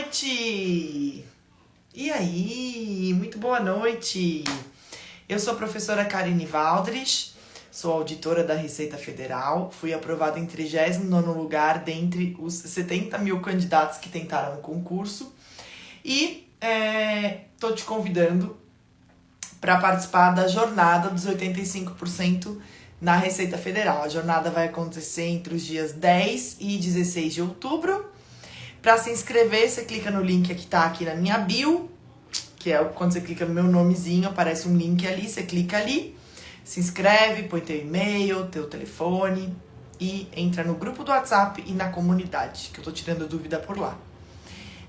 noite! E aí? Muito boa noite! Eu sou a professora Karine Valdres, sou auditora da Receita Federal, fui aprovada em 39º lugar dentre os 70 mil candidatos que tentaram o concurso e tô te convidando para participar da jornada dos 85% na Receita Federal. A jornada vai acontecer entre os dias 10 e 16 de outubro. Para se inscrever, você clica no link que tá aqui na minha bio, que é quando você clica no meu nomezinho, aparece um link ali, você clica ali, se inscreve, põe teu e-mail, teu telefone e entra no grupo do WhatsApp e na comunidade, que eu tô tirando dúvida por lá,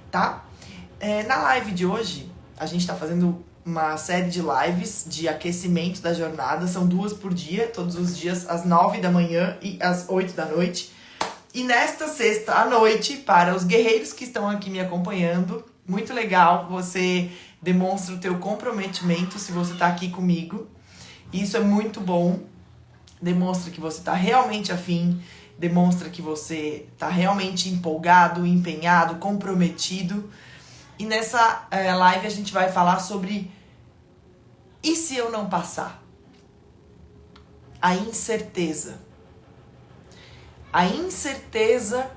tá? Na live de hoje, a gente tá fazendo uma série de lives de aquecimento da jornada, são 2 por dia, todos os dias, às 9 da manhã e às 8 da noite. E nesta sexta à noite, para os guerreiros que estão aqui me acompanhando, muito legal, você demonstra o teu comprometimento se você está aqui comigo. Isso é muito bom, demonstra que você está realmente afim, demonstra que você está realmente empolgado, empenhado, comprometido. E nessa live a gente vai falar sobre e se eu não passar? A incerteza. A incerteza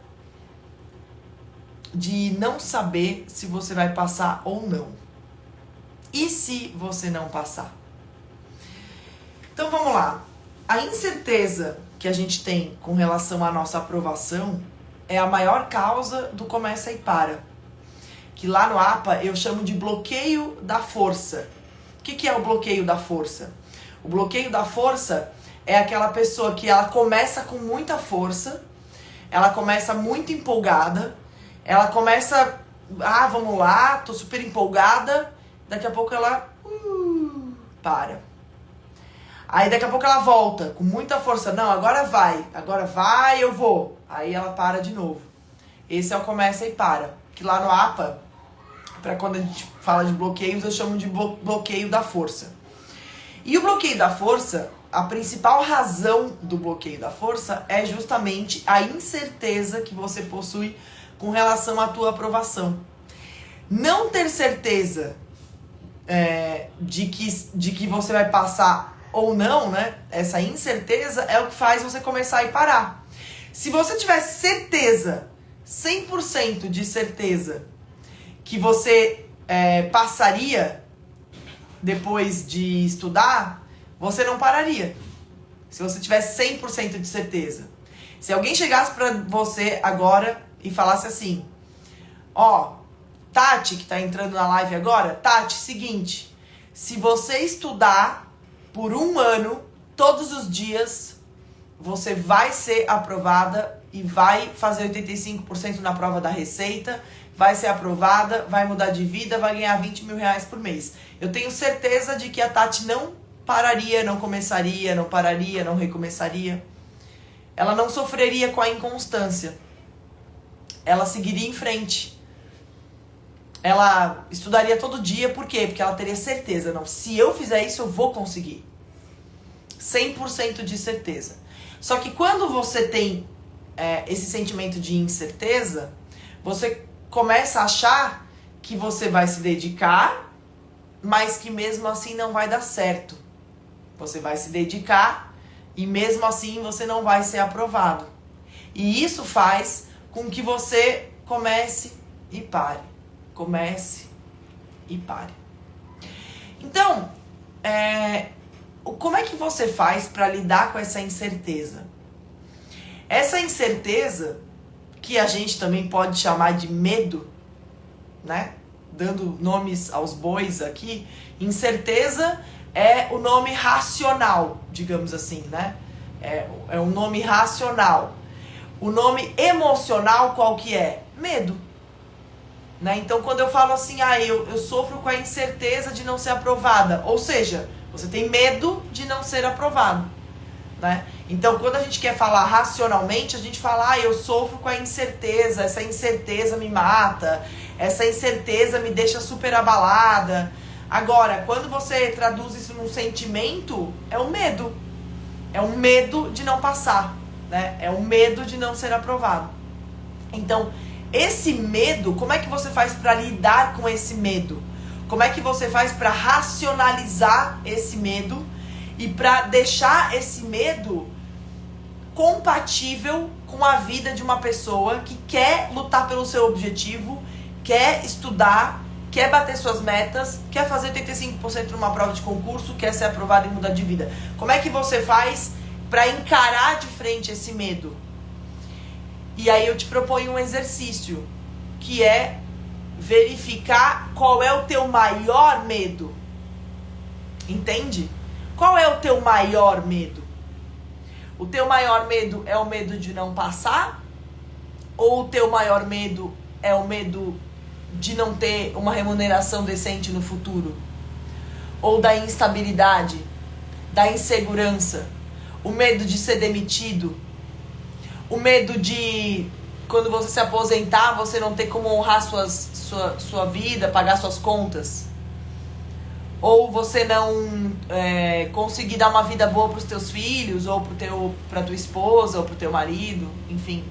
de não saber se você vai passar ou não. E se você não passar? Então vamos lá. A incerteza que a gente tem com relação à nossa aprovação é a maior causa do começa e para. Que lá no APA eu chamo de bloqueio da força. O que é o bloqueio da força? O bloqueio da força é aquela pessoa que ela começa com muita força, ela começa muito empolgada, ela começa, vamos lá, tô super empolgada, daqui a pouco ela para. Aí daqui a pouco ela volta com muita força, não, agora vai, eu vou. Aí ela para de novo. Esse é o começa e para. Que lá no APA, para quando a gente fala de bloqueios, eu chamo de bloqueio da força. E o bloqueio da força, a principal razão do bloqueio da força é justamente a incerteza que você possui com relação à tua aprovação. Não ter certeza de que você vai passar ou não, né? Essa incerteza é o que faz você começar e parar. Se você tivesse certeza, 100% de certeza, que você passaria depois de estudar, você não pararia. Se você tivesse 100% de certeza. Se alguém chegasse pra você agora e falasse assim, Tati, que tá entrando na live agora, Tati, seguinte, se você estudar por 1 ano, todos os dias, você vai ser aprovada e vai fazer 85% na prova da Receita, vai ser aprovada, vai mudar de vida, vai ganhar 20 mil reais por mês. Eu tenho certeza de que a Tati não pararia, não começaria, não pararia, não recomeçaria. Ela não sofreria com a inconstância. Ela seguiria em frente. Ela estudaria todo dia, por quê? Porque ela teria certeza, não, se eu fizer isso eu vou conseguir. 100% de certeza. Só que quando você tem esse sentimento de incerteza, você começa a achar que você vai se dedicar, mas que mesmo assim não vai dar certo. Você vai se dedicar e mesmo assim você não vai ser aprovado. E isso faz com que você comece e pare. Comece e pare. Então, como é que você faz para lidar com essa incerteza? Essa incerteza, que a gente também pode chamar de medo, né? Dando nomes aos bois aqui, incerteza é o nome racional, digamos assim, né? É um nome racional. O nome emocional qual que é? Medo. Né? Então quando eu falo assim, eu sofro com a incerteza de não ser aprovada, ou seja, você tem medo de não ser aprovado. Né? Então quando a gente quer falar racionalmente, a gente fala, eu sofro com a incerteza, essa incerteza me mata, essa incerteza me deixa super abalada. Agora, quando você traduz isso num sentimento, é o medo. É o medo de não passar, né? É o medo de não ser aprovado. Então, Esse medo, como é que você faz para lidar com esse medo? Como é que você faz para racionalizar esse medo e para deixar esse medo compatível com a vida de uma pessoa que quer lutar pelo seu objetivo, quer estudar, quer bater suas metas, quer fazer 85% numa prova de concurso, quer ser aprovado e mudar de vida? Como é que você faz para encarar de frente esse medo? E aí eu te proponho um exercício, que é verificar qual é o teu maior medo. Entende? Qual é o teu maior medo? O teu maior medo é o medo de não passar? Ou o teu maior medo é o medo de não ter uma remuneração decente no futuro? Ou da instabilidade, da insegurança, o medo de ser demitido, o medo de, quando você se aposentar, você não ter como honrar sua vida, pagar suas contas? Ou você não conseguir dar uma vida boa para os teus filhos, ou para tua esposa, ou para o teu marido, enfim.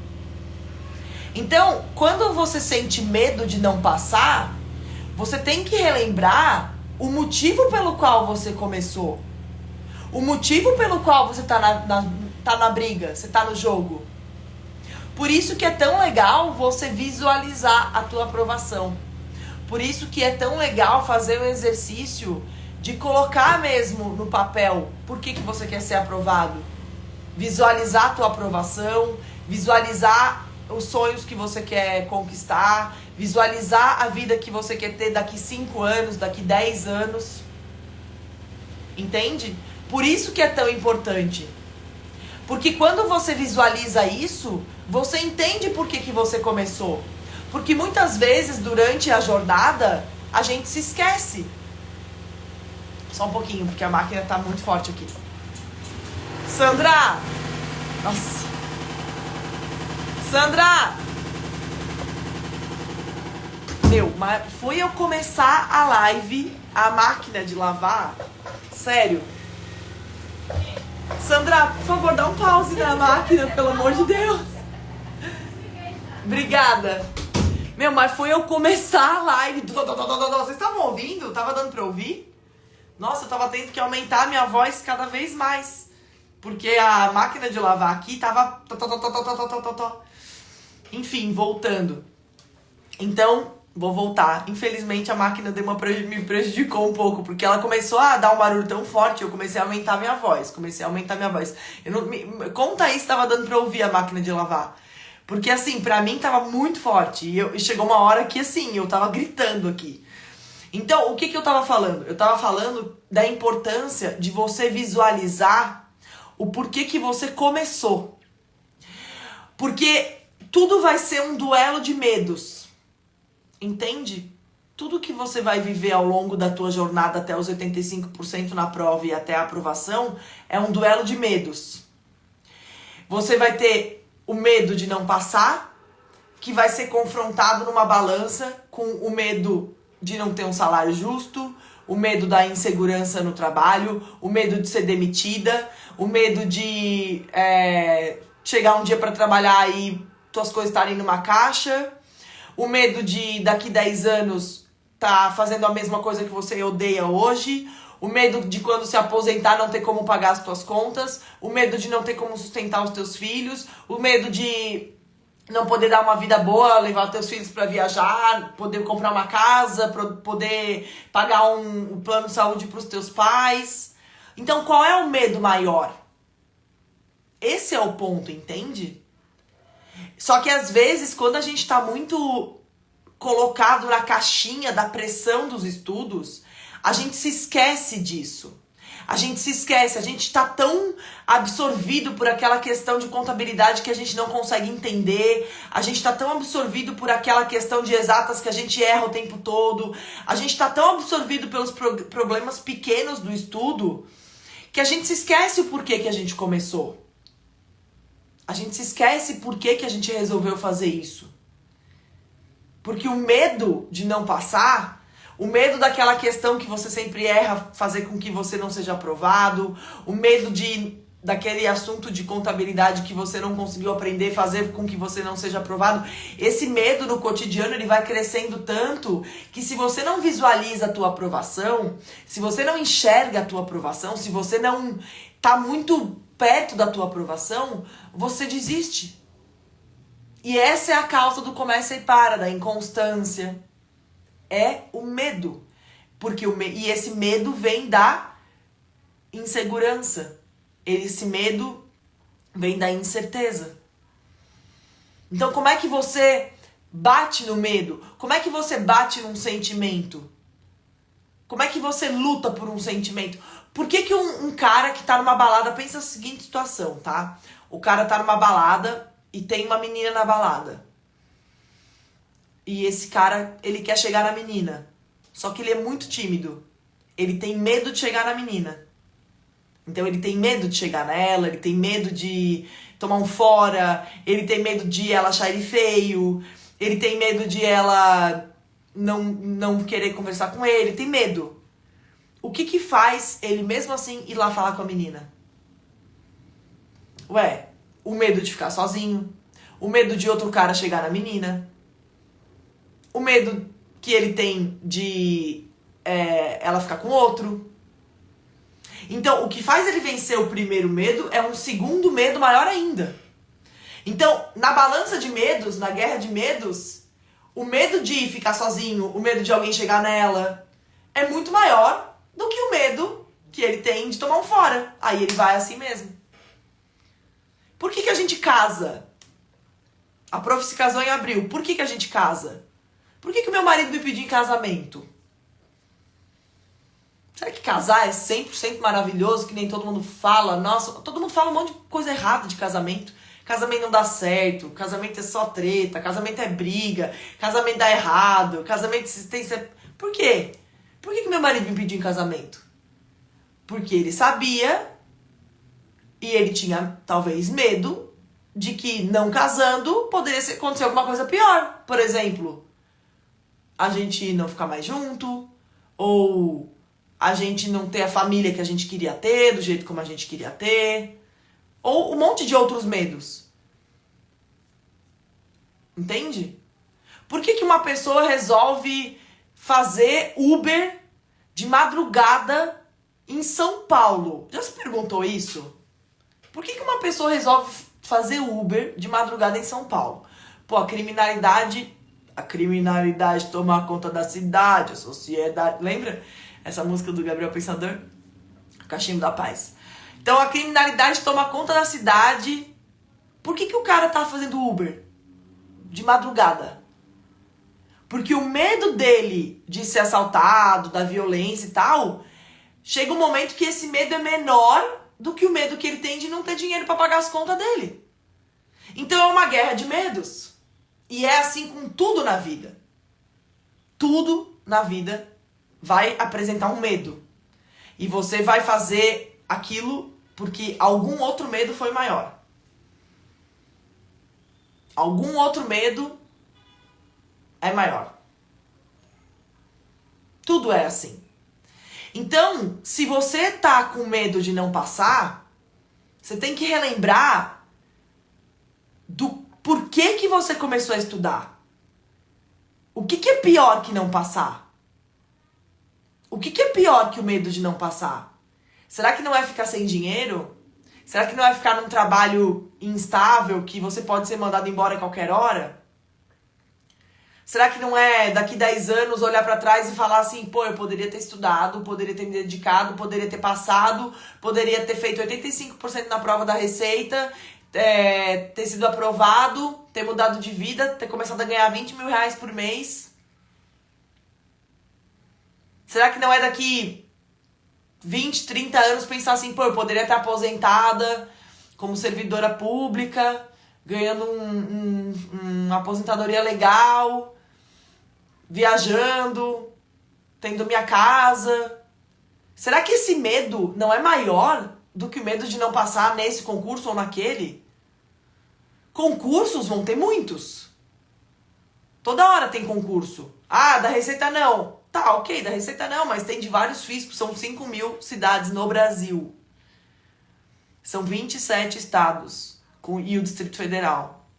Então, quando você sente medo de não passar, você tem que relembrar o motivo pelo qual você começou. O motivo pelo qual você tá na briga, você tá no jogo. Por isso que é tão legal você visualizar a tua aprovação. Por isso que é tão legal fazer o exercício de colocar mesmo no papel por que você quer ser aprovado. Visualizar a tua aprovação, visualizar os sonhos que você quer conquistar, visualizar a vida que você quer ter daqui 5 anos, daqui 10 anos. Entende? Por isso que é tão importante. Porque quando você visualiza isso, você entende por que você começou. Porque muitas vezes, durante a jornada, a gente se esquece. Só um pouquinho, porque a máquina tá muito forte aqui. Sandra! Nossa! Sandra! Mas foi eu começar a live, a máquina de lavar. Sério. Sandra, por favor, dá um pause na máquina, pelo amor de Deus. Obrigada. Mas foi eu começar a live. Vocês estavam ouvindo? Tava dando pra ouvir? Nossa, eu tava tendo que aumentar a minha voz cada vez mais. Porque a máquina de lavar aqui tava... Enfim, voltando. Então, vou voltar. Infelizmente, a máquina me prejudicou um pouco. Porque ela começou a dar um barulho tão forte. Eu comecei a aumentar a minha voz. Conta aí se tava dando pra ouvir a máquina de lavar. Porque, assim, pra mim tava muito forte. E chegou uma hora que, assim, eu tava gritando aqui. Então, o que eu tava falando? Eu tava falando da importância de você visualizar o porquê que você começou. Porque tudo vai ser um duelo de medos. Entende? Tudo que você vai viver ao longo da tua jornada até os 85% na prova e até a aprovação é um duelo de medos. Você vai ter o medo de não passar, que vai ser confrontado numa balança com o medo de não ter um salário justo, o medo da insegurança no trabalho, o medo de ser demitida, o medo de chegar um dia para trabalhar e tuas coisas estarem numa caixa, o medo de daqui 10 anos tá fazendo a mesma coisa que você odeia hoje, o medo de quando se aposentar não ter como pagar as tuas contas, o medo de não ter como sustentar os teus filhos, o medo de não poder dar uma vida boa, levar os teus filhos para viajar, poder comprar uma casa, poder pagar um plano de saúde para os teus pais. Então, qual é o medo maior? Esse é o ponto, entende? Só que às vezes, quando a gente tá muito colocado na caixinha da pressão dos estudos, a gente se esquece disso. A gente se esquece, a gente tá tão absorvido por aquela questão de contabilidade que a gente não consegue entender, a gente tá tão absorvido por aquela questão de exatas que a gente erra o tempo todo, a gente tá tão absorvido pelos problemas pequenos do estudo que a gente se esquece o porquê que a gente começou. A gente se esquece por que a gente resolveu fazer isso. Porque o medo de não passar, o medo daquela questão que você sempre erra, fazer com que você não seja aprovado, o medo de daquele assunto de contabilidade que você não conseguiu aprender, fazer com que você não seja aprovado. Esse medo no cotidiano, ele vai crescendo tanto que se você não visualiza a tua aprovação, se você não enxerga a tua aprovação, se você não tá muito perto da tua aprovação, você desiste. E essa é a causa do começa e para, da inconstância. É o medo. E esse medo vem da insegurança. Esse medo vem da incerteza. Então, como é que você bate no medo? Como é que você bate num sentimento? Como é que você luta por um sentimento? Por que um cara que tá numa balada, pensa a seguinte situação, tá? O cara tá numa balada e tem uma menina na balada. E esse cara, ele quer chegar na menina. Só que ele é muito tímido. Ele tem medo de chegar na menina. Então ele tem medo de chegar nela, ele tem medo de tomar um fora, ele tem medo de ela achar ele feio, ele tem medo de ela não querer conversar com ele, tem medo. O que faz ele mesmo assim ir lá falar com a menina? Ué, o medo de ficar sozinho, o medo de outro cara chegar na menina, o medo que ele tem de ela ficar com outro. Então, o que faz ele vencer o primeiro medo é um segundo medo maior ainda. Então, na balança de medos, na guerra de medos, o medo de ficar sozinho, o medo de alguém chegar nela, é muito maior do que o medo que ele tem de tomar um fora. Aí ele vai assim mesmo. Por que a gente casa? A prof se casou em abril. Por que a gente casa? Por que o meu marido me pediu em casamento? Será que casar é 100% maravilhoso, que nem todo mundo fala? Nossa, todo mundo fala um monte de coisa errada de casamento. Casamento não dá certo, casamento é só treta, casamento é briga, casamento dá errado, casamento tem... Por quê? Por que meu marido me pediu em casamento? Porque ele sabia e ele tinha, talvez, medo de que não casando poderia acontecer alguma coisa pior. Por exemplo, a gente não ficar mais junto, ou a gente não ter a família que a gente queria ter, do jeito como a gente queria ter, ou um monte de outros medos. Entende? Por que uma pessoa resolve fazer Uber de madrugada em São Paulo? Já se perguntou isso? Por que uma pessoa resolve fazer Uber de madrugada em São Paulo? Pô, a criminalidade toma conta da cidade, a sociedade... Lembra essa música do Gabriel Pensador? Cachimbo da Paz. Então a criminalidade toma conta da cidade. Por que o cara tá fazendo Uber de madrugada? Porque o medo dele de ser assaltado, da violência e tal, chega um momento que esse medo é menor do que o medo que ele tem de não ter dinheiro para pagar as contas dele. Então é uma guerra de medos. E é assim com tudo na vida. Tudo na vida vai apresentar um medo. E você vai fazer aquilo porque algum outro medo foi maior. Algum outro medo é maior. Tudo é assim. Então, se você tá com medo de não passar, você tem que relembrar do porquê que você começou a estudar. O que é pior que não passar? O que é pior que o medo de não passar? Será que não é ficar sem dinheiro? Será que não é ficar num trabalho instável que você pode ser mandado embora a qualquer hora? Será que não é daqui 10 anos olhar pra trás e falar assim, pô, eu poderia ter estudado, poderia ter me dedicado, poderia ter passado, poderia ter feito 85% na prova da Receita, ter sido aprovado, ter mudado de vida, ter começado a ganhar 20 mil reais por mês? Será que não é daqui 20, 30 anos pensar assim, pô, eu poderia estar aposentada como servidora pública, ganhando uma aposentadoria legal, viajando, tendo minha casa? Será que esse medo não é maior do que o medo de não passar nesse concurso ou naquele? Concursos vão ter muitos. Toda hora tem concurso. Ah, da Receita não. Tá, ok, da Receita não, mas tem de vários fiscos, são 5 mil cidades no Brasil. São 27 estados e o Distrito Federal.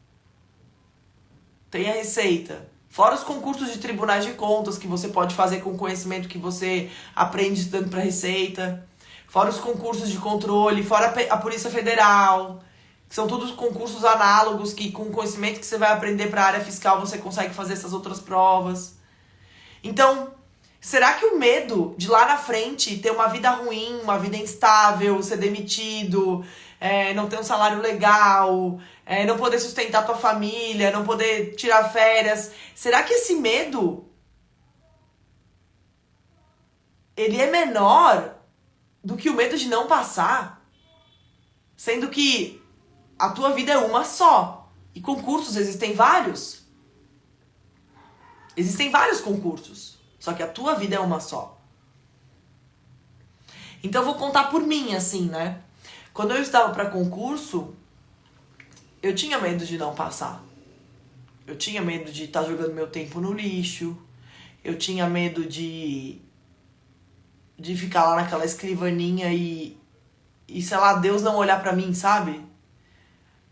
Tem a Receita. Fora os concursos de tribunais de contas que você pode fazer com o conhecimento que você aprende estudando para Receita. Fora os concursos de controle, fora a Polícia Federal. Que são todos concursos análogos que com o conhecimento que você vai aprender para a área fiscal você consegue fazer essas outras provas. Então, será que o medo de lá na frente ter uma vida ruim, uma vida instável, ser demitido, não ter um salário legal, não poder sustentar tua família, não poder tirar férias, será que esse medo ele é menor do que o medo de não passar? Sendo que a tua vida é uma só. E concursos existem vários. Existem vários concursos. Só que a tua vida é uma só. Então eu vou contar por mim, assim, né? Quando eu estava para concurso, eu tinha medo de não passar. Eu tinha medo de estar jogando meu tempo no lixo. Eu tinha medo de ficar lá naquela escrivaninha e sei lá, Deus não olhar pra mim, sabe?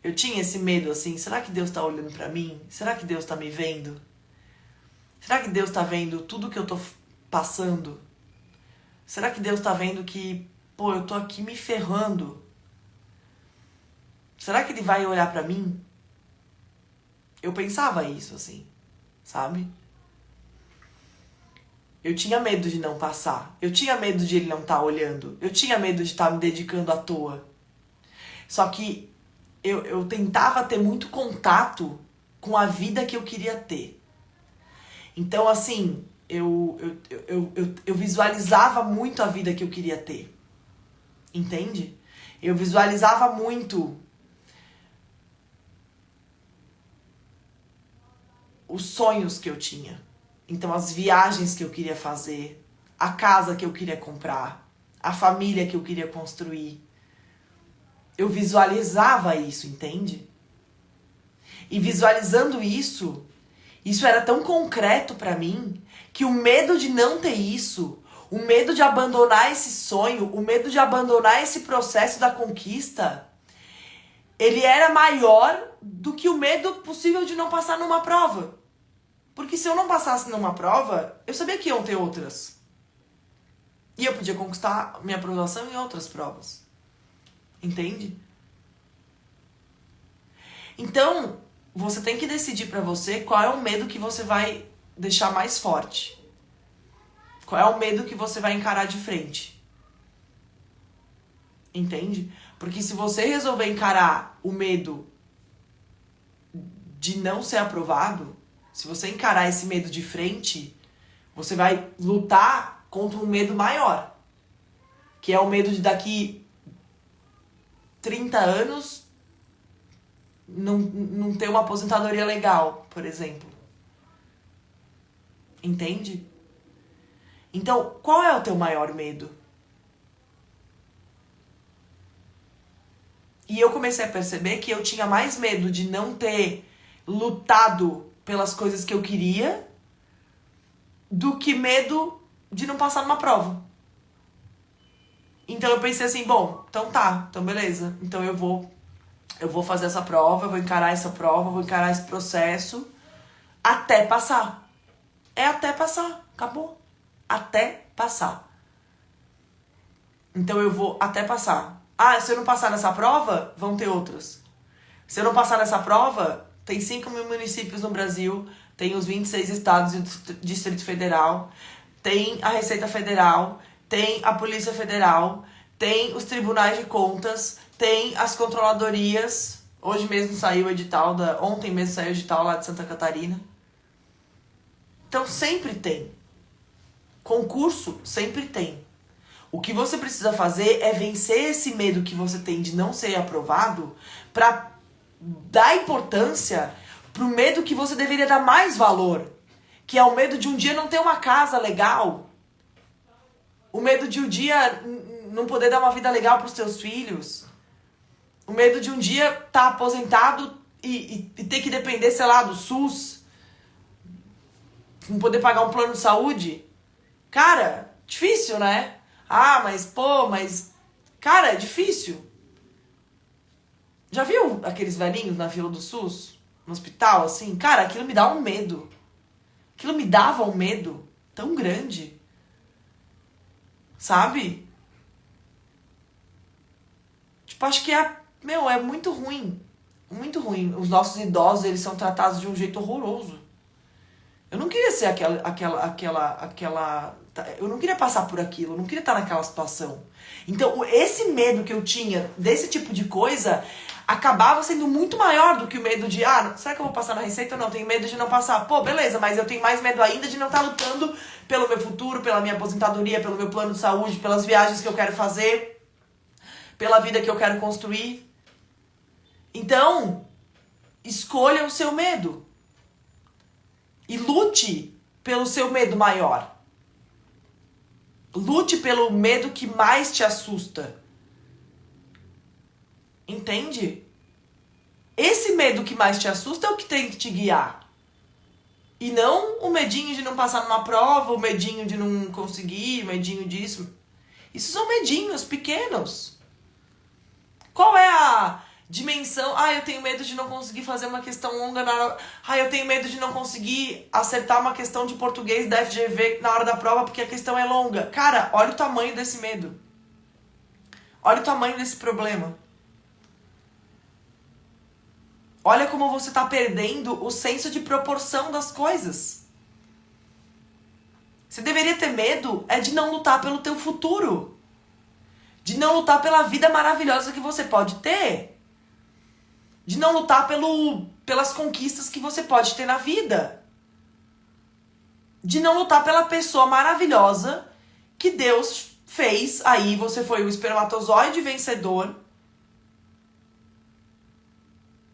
Eu tinha esse medo, assim, será que Deus tá olhando pra mim? Será que Deus tá me vendo? Será que Deus tá vendo tudo que eu tô passando? Será que Deus tá vendo que, pô, eu tô aqui me ferrando? Será que Ele vai olhar pra mim? Eu pensava isso, assim, sabe? Eu tinha medo de não passar. Eu tinha medo de Ele não estar olhando. Eu tinha medo de estar me dedicando à toa. Só que eu tentava ter muito contato com a vida que eu queria ter. Então, assim, eu visualizava muito a vida que eu queria ter. Entende? Eu visualizava muito os sonhos que eu tinha. Então, as viagens que eu queria fazer, a casa que eu queria comprar, a família que eu queria construir. Eu visualizava isso, entende? E visualizando isso era tão concreto pra mim que o medo de não ter isso, o medo de abandonar esse sonho, o medo de abandonar esse processo da conquista, ele era maior do que o medo possível de não passar numa prova. Porque se eu não passasse numa prova, eu sabia que iam ter outras. E eu podia conquistar minha aprovação em outras provas. Entende? Então, você tem que decidir pra você qual é o medo que você vai deixar mais forte. Qual é o medo que você vai encarar de frente. Entende? Porque se você resolver encarar o medo de não ser aprovado, se você encarar esse medo de frente, você vai lutar contra um medo maior. Que é o medo de daqui 30 anos não ter uma aposentadoria legal, por exemplo. Entende? Então, qual é o teu maior medo? E eu comecei a perceber que eu tinha mais medo de não ter lutado pelas coisas que eu queria do que medo de não passar numa prova. Então eu pensei assim, bom, então tá, então beleza. Então eu vou fazer essa prova, eu vou encarar essa prova, eu vou encarar esse processo até passar. É até passar, acabou. Até passar. Então eu vou até passar. Ah, se eu não passar nessa prova, vão ter outras. Se eu não passar nessa prova, tem 5.000 municípios no Brasil, tem os 26 estados e o Distrito Federal, tem a Receita Federal, tem a Polícia Federal, tem os tribunais de contas, tem as controladorias. Hoje mesmo saiu o edital, ontem mesmo saiu o edital lá de Santa Catarina. Então sempre tem. Concurso sempre tem. O que você precisa fazer é vencer esse medo que você tem de não ser aprovado para dar importância pro medo que você deveria dar mais valor, que é o medo de um dia não ter uma casa legal, o medo de um dia não poder dar uma vida legal pros teus filhos, o medo de um dia estar aposentado e ter que depender, sei lá, do SUS, não poder pagar um plano de saúde. Cara, difícil, né? Ah, mas, cara, é difícil. Já viu aqueles velhinhos na fila do SUS? No hospital, assim? Cara, aquilo me dá um medo. Aquilo me dava um medo tão grande. Sabe? Tipo, acho que é muito ruim. Muito ruim. Os nossos idosos, eles são tratados de um jeito horroroso. Eu não queria ser aquela. Eu não queria passar por aquilo, eu não queria estar naquela situação. Então, esse medo que eu tinha desse tipo de coisa acabava sendo muito maior do que o medo de, será que eu vou passar na receita ou não? Tenho medo de não passar. Pô, beleza, mas eu tenho mais medo ainda de não estar lutando pelo meu futuro, pela minha aposentadoria, pelo meu plano de saúde, pelas viagens que eu quero fazer, pela vida que eu quero construir. Então, escolha o seu medo. E lute pelo seu medo maior. Lute pelo medo que mais te assusta. Entende? Esse medo que mais te assusta é o que tem que te guiar. E não o medinho de não passar numa prova, o medinho de não conseguir, o medinho disso. Isso são medinhos pequenos. Qual é a dimensão? Eu tenho medo de não conseguir fazer uma questão longa na hora. Eu tenho medo de não conseguir acertar uma questão de português da FGV na hora da prova porque a questão é longa. Cara, olha o tamanho desse medo. Olha o tamanho desse problema. Olha como você está perdendo o senso de proporção das coisas. Você deveria ter medo de não lutar pelo teu futuro. De não lutar pela vida maravilhosa que você pode ter. De não lutar pelas conquistas que você pode ter na vida. De não lutar pela pessoa maravilhosa que Deus fez. Aí você foi o espermatozoide vencedor.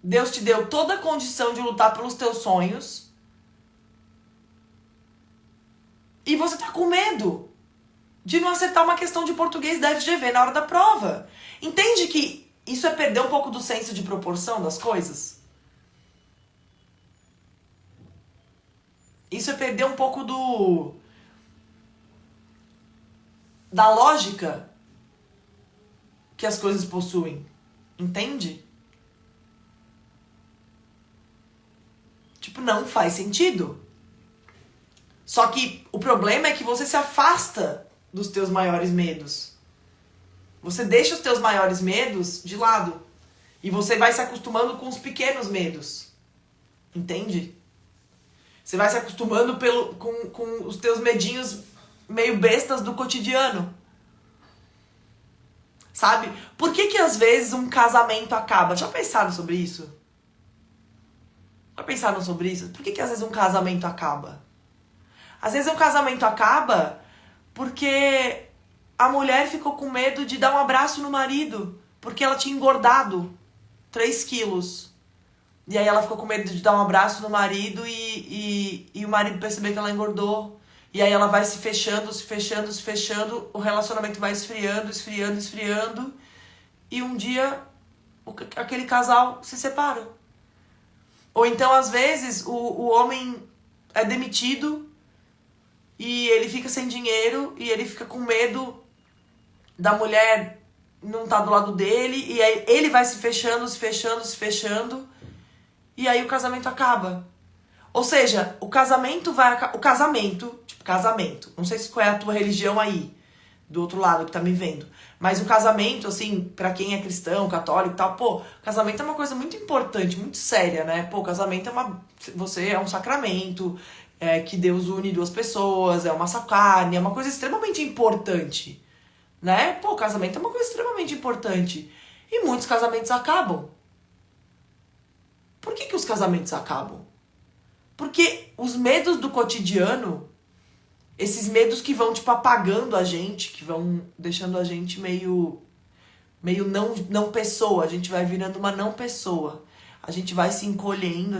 Deus te deu toda a condição de lutar pelos teus sonhos. E você tá com medo de não acertar uma questão de português da FGV na hora da prova. Entende que isso é perder um pouco do senso de proporção das coisas? Isso é perder um pouco da lógica que as coisas possuem. Entende? Tipo, não faz sentido. Só que o problema é que você se afasta dos teus maiores medos. Você deixa os teus maiores medos de lado. E você vai se acostumando com os pequenos medos. Entende? Você vai se acostumando com os teus medinhos meio bestas do cotidiano. Sabe? Por que às vezes um casamento acaba? Já pensaram sobre isso? Já pensaram sobre isso? Por que às vezes um casamento acaba? Às vezes um casamento acaba porque a mulher ficou com medo de dar um abraço no marido, porque ela tinha engordado 3 quilos. E aí ela ficou com medo de dar um abraço no marido e o marido perceber que ela engordou. E aí ela vai se fechando, o relacionamento vai esfriando. E um dia aquele casal se separa. Ou então, às vezes, o homem é demitido e ele fica sem dinheiro e ele fica com medo da mulher não estar do lado dele. E aí ele vai se fechando. E aí o casamento acaba. Ou seja, o casamento vai acabar. Casamento. Não sei qual é a tua religião aí, do outro lado que tá me vendo. Mas o casamento, assim, pra quem é cristão, católico e tal, casamento é uma coisa muito importante, muito séria, né? Casamento você é um sacramento, que Deus une 2 pessoas, é uma carne, é uma coisa extremamente importante, né? Casamento é uma coisa extremamente importante. E muitos casamentos acabam. Por que os casamentos acabam? Porque os medos do cotidiano, esses medos que vão, apagando a gente, que vão deixando a gente meio não pessoa, a gente vai virando uma não pessoa. A gente vai se encolhendo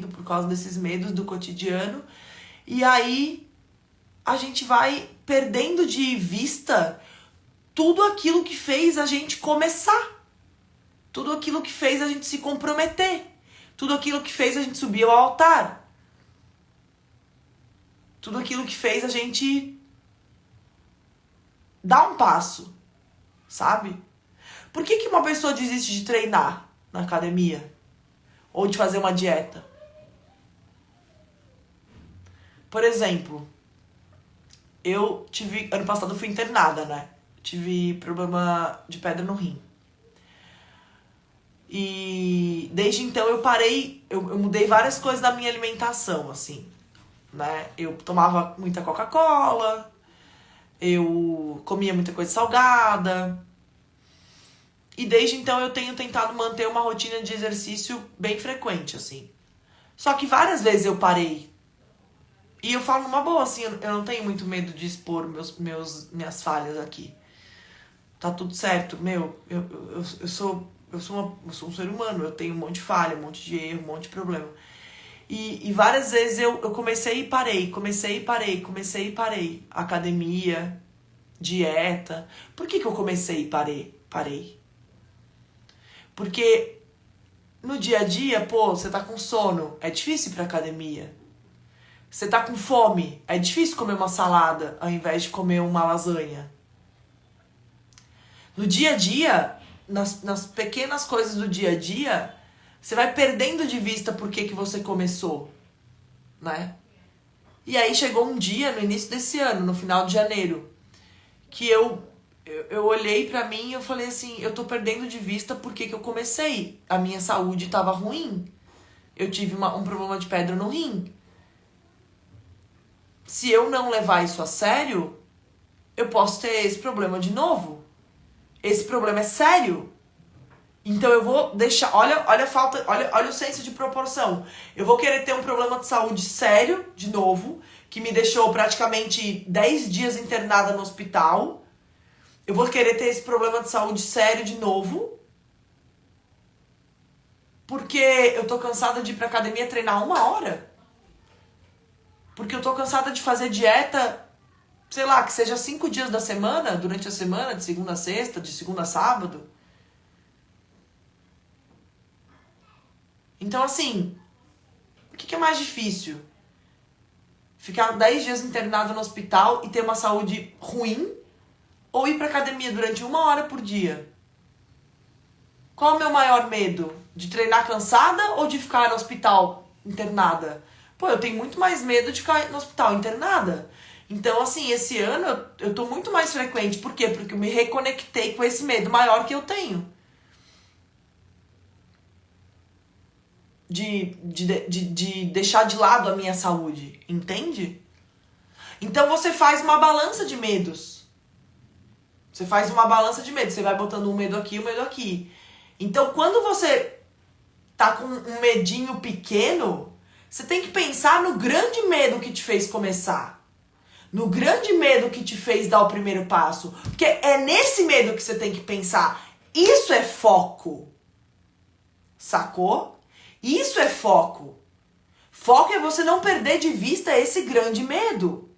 por causa desses medos do cotidiano. E aí a gente vai perdendo de vista tudo aquilo que fez a gente começar. Tudo aquilo que fez a gente se comprometer. Tudo aquilo que fez a gente subir ao altar. Tudo aquilo que fez a gente dar um passo, sabe? Por que uma pessoa desiste de treinar na academia? Ou de fazer uma dieta? Por exemplo, ano passado eu fui internada, né? Tive problema de pedra no rim. E desde então eu parei, eu mudei várias coisas da minha alimentação, assim, né? Eu tomava muita Coca-Cola, eu comia muita coisa salgada. E desde então eu tenho tentado manter uma rotina de exercício bem frequente, assim. Só que várias vezes eu parei. E eu falo numa boa, assim, eu não tenho muito medo de expor minhas falhas aqui. Tá tudo certo, eu sou um ser humano, eu tenho um monte de falha, um monte de erro, um monte de problema. E várias vezes eu comecei e parei. Academia, dieta. Por que eu comecei e parei? Porque no dia a dia, você tá com sono, é difícil ir pra academia. Você tá com fome, é difícil comer uma salada ao invés de comer uma lasanha. No dia a dia, nas pequenas coisas do dia a dia, você vai perdendo de vista por que você começou, né? E aí chegou um dia, no início desse ano, no final de janeiro, que eu olhei pra mim e eu falei assim, eu tô perdendo de vista por que eu comecei. A minha saúde tava ruim. Eu tive um problema de pedra no rim. Se eu não levar isso a sério, eu posso ter esse problema de novo. Esse problema é sério. Então eu vou deixar... Olha a falta... Olha o senso de proporção. Eu vou querer ter um problema de saúde sério, de novo, que me deixou praticamente 10 dias internada no hospital. Eu vou querer ter esse problema de saúde sério de novo. Porque eu tô cansada de ir pra academia treinar 1 hora. Porque eu tô cansada de fazer dieta, sei lá, que seja 5 dias da semana, durante a semana, de segunda a sexta, de segunda a sábado. Então, assim, o que é mais difícil? Ficar 10 dias internado no hospital e ter uma saúde ruim? Ou ir pra academia durante 1 hora por dia? Qual é o meu maior medo? De treinar cansada ou de ficar no hospital internada? Eu tenho muito mais medo de ficar no hospital internada. Então, assim, esse ano eu tô muito mais frequente. Por quê? Porque eu me reconectei com esse medo maior que eu tenho. De deixar de lado a minha saúde. Entende? Então você faz uma balança de medos. Você faz uma balança de medos. Você vai botando um medo aqui, um medo aqui. Então, quando você tá com um medinho pequeno... Você tem que pensar no grande medo que te fez começar. No grande medo que te fez dar o primeiro passo. Porque é nesse medo que você tem que pensar. Isso é foco. Sacou? Isso é foco. Foco é você não perder de vista esse grande medo.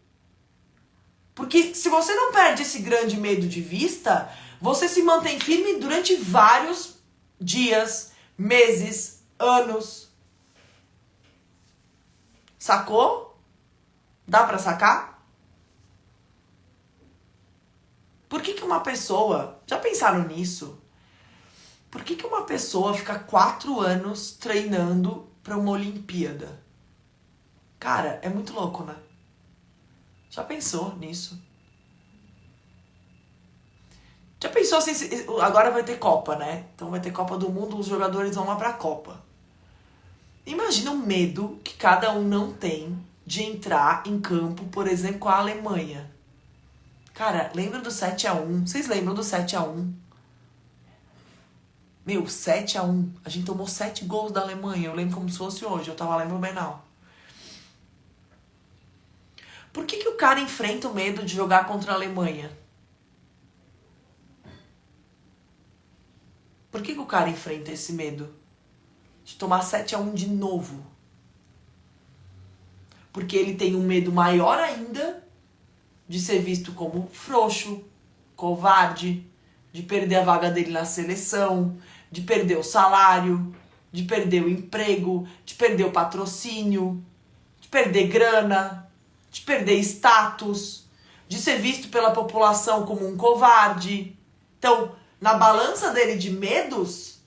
Porque se você não perde esse grande medo de vista, você se mantém firme durante vários dias, meses, anos. Sacou? Dá pra sacar? Por que uma pessoa... Já pensaram nisso? Por que uma pessoa fica 4 anos treinando pra uma Olimpíada? Cara, é muito louco, né? Já pensou nisso? Já pensou assim... Agora vai ter Copa, né? Então vai ter Copa do Mundo, os jogadores vão lá pra Copa. Imagina o medo que cada um não tem de entrar em campo, por exemplo, com a Alemanha. Cara, lembra do 7-1? Vocês lembram do 7-1? Meu, 7-1. A gente tomou 7 gols da Alemanha. Eu lembro como se fosse hoje. Eu tava lá em Blumenau. Por que o cara enfrenta o medo de jogar contra a Alemanha? Por que o cara enfrenta esse medo de tomar 7-1 de novo? Porque ele tem um medo maior ainda de ser visto como frouxo, covarde, de perder a vaga dele na seleção, de perder o salário, de perder o emprego, de perder o patrocínio, de perder grana, de perder status, de ser visto pela população como um covarde. Então, na balança dele de medos,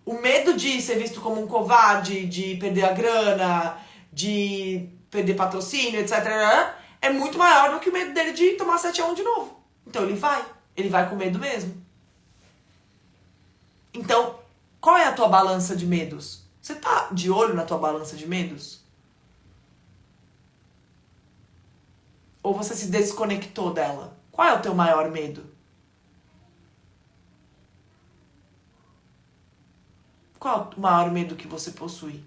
o medo de ser visto como um covarde, de perder a grana, de perder patrocínio, etc., é muito maior do que o medo dele de tomar 7-1 de novo. Então ele vai com medo mesmo. Então, qual é a tua balança de medos? Você tá de olho na tua balança de medos? Ou você se desconectou dela? Qual é o teu maior medo? Qual é o maior medo que você possui?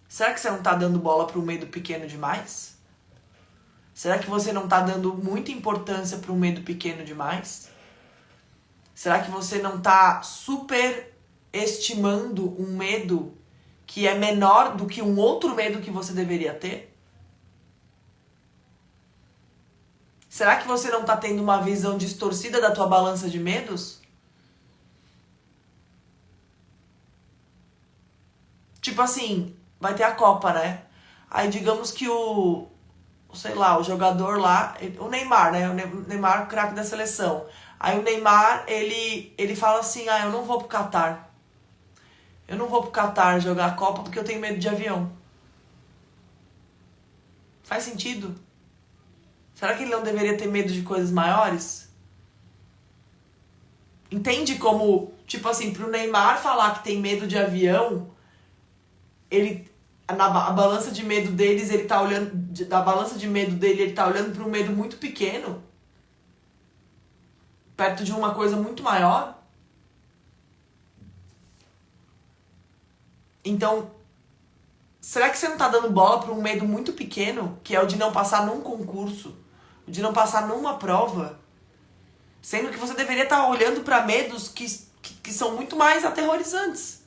Será que você não tá dando bola para um medo pequeno demais? Será que você não tá dando muita importância para um medo pequeno demais? Será que você não tá superestimando um medo que é menor do que um outro medo que você deveria ter? Será que você não tá tendo uma visão distorcida da tua balança de medos? Tipo assim, vai ter a Copa, né? Aí digamos que sei lá, o jogador lá, o Neymar, né? O Neymar, craque da seleção. Aí o Neymar, ele fala assim, eu não vou pro Catar. Eu não vou pro Catar jogar a Copa porque eu tenho medo de avião. Faz sentido? Será que ele não deveria ter medo de coisas maiores? Entende como, tipo assim, pro Neymar falar que tem medo de avião, a balança de medo deles, ele tá olhando, da balança de medo dele, ele tá olhando para um medo muito pequeno, perto de uma coisa muito maior. Então, será que você não tá dando bola para um medo muito pequeno, que é o de não passar num concurso, o de não passar numa prova, sendo que você deveria estar olhando para medos que são muito mais aterrorizantes,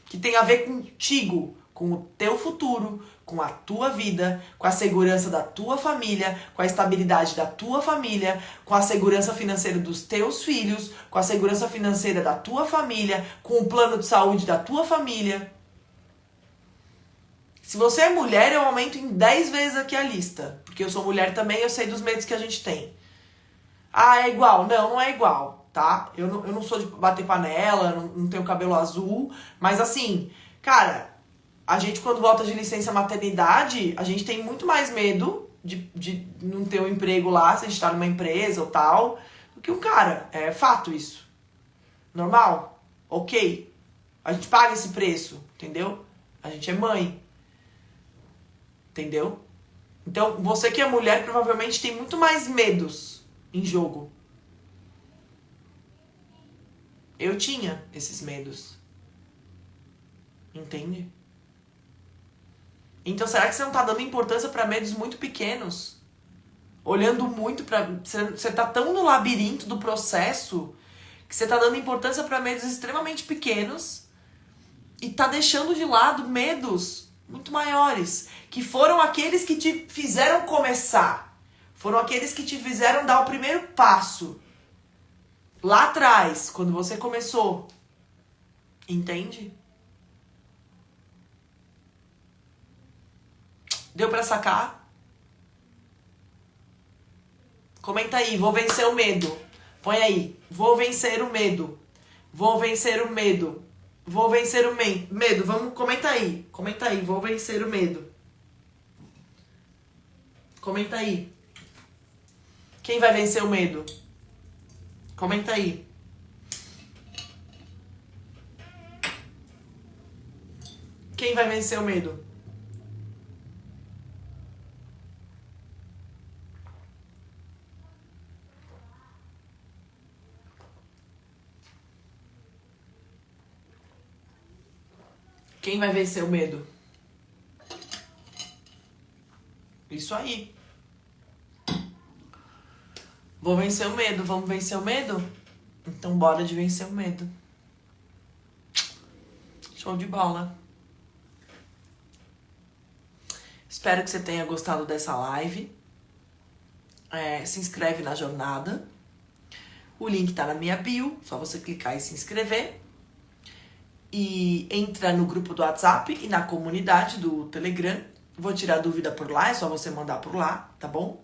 que tem a ver contigo, com o teu futuro, com a tua vida, com a segurança da tua família, com a estabilidade da tua família, com a segurança financeira dos teus filhos, com a segurança financeira da tua família, com o plano de saúde da tua família. Se você é mulher, eu aumento em 10 vezes aqui a lista, porque eu sou mulher também, eu sei dos medos que a gente tem. É igual. Não é igual, tá? Eu não sou de bater panela, não tenho cabelo azul, mas assim, cara, a gente quando volta de licença maternidade, a gente tem muito mais medo de não ter um emprego lá, se a gente tá numa empresa ou tal, do que um cara. É fato isso. Normal? Ok. A gente paga esse preço, entendeu? A gente é mãe. Entendeu? Então, você que é mulher provavelmente tem muito mais medos em jogo. Eu tinha esses medos. Entende? Então, será que você não tá dando importância para medos muito pequenos? Olhando muito para... Você tá tão no labirinto do processo que você tá dando importância para medos extremamente pequenos e tá deixando de lado medos muito maiores, que foram aqueles que te fizeram começar. Foram aqueles que te fizeram dar o primeiro passo. Lá atrás, quando você começou. Entende? Deu pra sacar? Comenta aí, vou vencer o medo. Põe aí, vou vencer o medo. Vou vencer o medo. Vou vencer o medo. Vamos, comenta aí. Comenta aí, vou vencer o medo. Comenta aí. Quem vai vencer o medo? Comenta aí. Quem vai vencer o medo? Quem vai vencer o medo? Isso aí. Vou vencer o medo. Vamos vencer o medo? Então bora de vencer o medo. Show de bola. Espero que você tenha gostado dessa live. Se inscreve na jornada. O link tá na minha bio. Só você clicar e se inscrever. E entra no grupo do WhatsApp e na comunidade do Telegram. Vou tirar dúvida por lá, é só você mandar por lá, tá bom?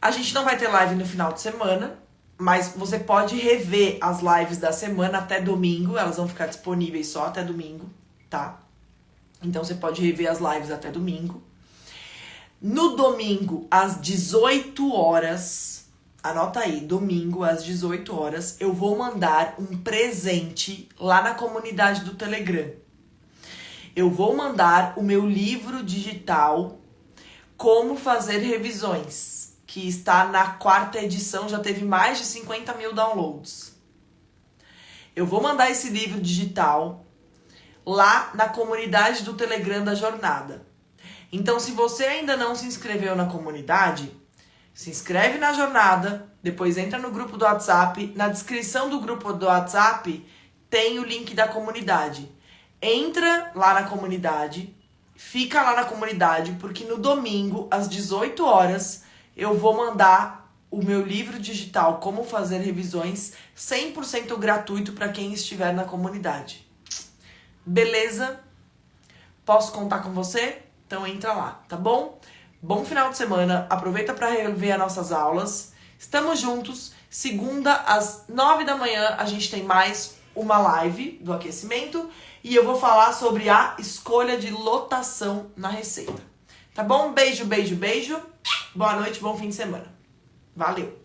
A gente não vai ter live no final de semana, Mas você pode rever as lives da semana até domingo. Elas vão ficar disponíveis só até domingo, tá? Então você pode rever as lives até domingo. No domingo, às 18 horas, anota aí, domingo às 18 horas, eu vou mandar um presente lá na comunidade do Telegram. Eu vou mandar o meu livro digital Como Fazer Revisões, que está na 4ª edição, já teve mais de 50 mil downloads. Eu vou mandar esse livro digital lá na comunidade do Telegram da jornada. Então, se você ainda não se inscreveu na comunidade, se inscreve na jornada, depois entra no grupo do WhatsApp. Na descrição do grupo do WhatsApp tem o link da comunidade. Entra lá na comunidade, fica lá na comunidade, porque no domingo, às 18 horas, eu vou mandar o meu livro digital Como Fazer Revisões 100% gratuito para quem estiver na comunidade. Beleza? Posso contar com você? Então entra lá, tá bom? Bom final de semana, aproveita para rever as nossas aulas. Estamos juntos, segunda às 9 da manhã a gente tem mais uma live do aquecimento e eu vou falar sobre a escolha de lotação na receita. Tá bom? Beijo, beijo, beijo. Boa noite, bom fim de semana. Valeu!